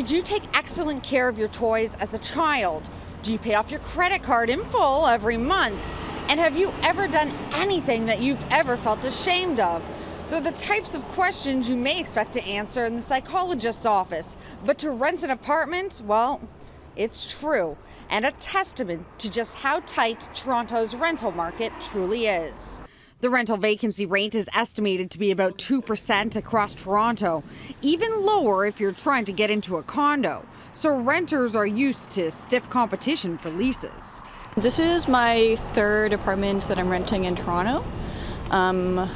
Did you take excellent care of your toys as a child? Do you pay off your credit card in full every month? And have you ever done anything that you've ever felt ashamed of? They're the types of questions you may expect to answer in the psychologist's office. But to rent an apartment, well, it's true, and a testament to just how tight Toronto's rental market truly is. The rental vacancy rate is estimated to be about 2% across Toronto, even lower if you're trying to get into a condo. So renters are used to stiff competition for leases. This is my third apartment that I'm renting in Toronto. But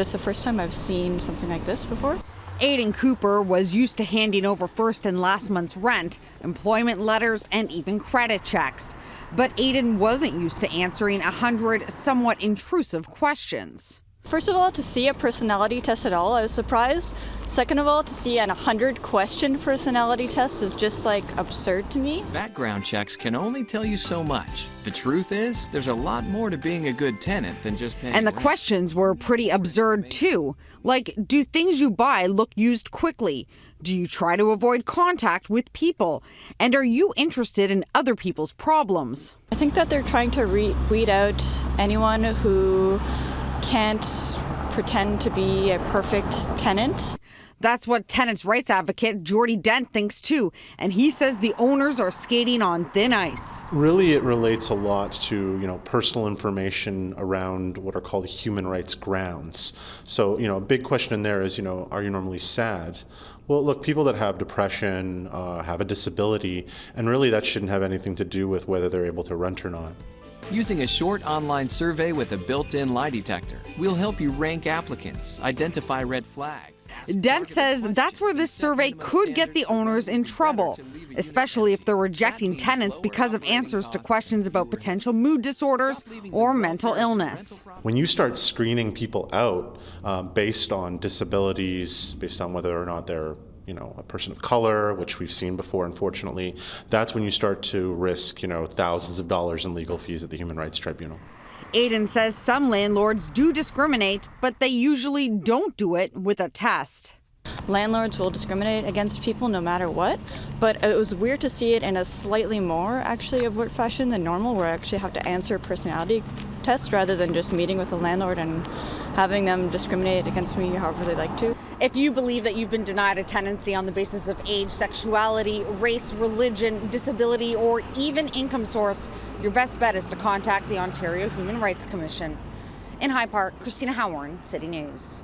it's the first time I've seen something like this before. Aiden Cooper was used to handing over first and last month's rent, employment letters, and even credit checks. But Aiden wasn't used to answering 100 somewhat intrusive questions. First of all, to see a personality test at all, I was surprised. Second of all, to see an 100-question personality test is just absurd to me. Background checks can only tell you so much. The truth is, there's a lot more to being a good tenant than just paying And the rent. questions were pretty absurd too. Like, do things you buy look used quickly? Do you try to avoid contact with people? And are you interested in other people's problems? I think that they're trying to weed out anyone who can't pretend to be a perfect tenant. That's what tenants' rights advocate Jordy Dent thinks too, and he says the owners are skating on thin ice. Really, it relates a lot to, personal information around what are called human rights grounds. So, a big question in there is, are you normally sad? Well, look, people that have depression have a disability, and really that shouldn't have anything to do with whether they're able to rent or not. Using a short online survey with a built-in lie detector, we'll help you rank applicants, identify red flags. Dent says that's where this survey could get the owners in trouble, especially if they're rejecting tenants because of answers to questions about potential mood disorders or mental illness. When you start screening people out based on disabilities, based on whether or not they're a person of color, which we've seen before, unfortunately, that's when you start to risk, thousands of dollars in legal fees at the Human Rights Tribunal. Aiden says some landlords do discriminate, but they usually don't do it with a test. Landlords will discriminate against people no matter what, but it was weird to see it in a slightly more overt fashion than normal, where I actually have to answer a personality test rather than just meeting with the landlord and having them discriminate against me however they like to. If you believe that you've been denied a tenancy on the basis of age, sexuality, race, religion, disability, or even income source, your best bet is to contact the Ontario Human Rights Commission. In High Park, Christina Howard, City News.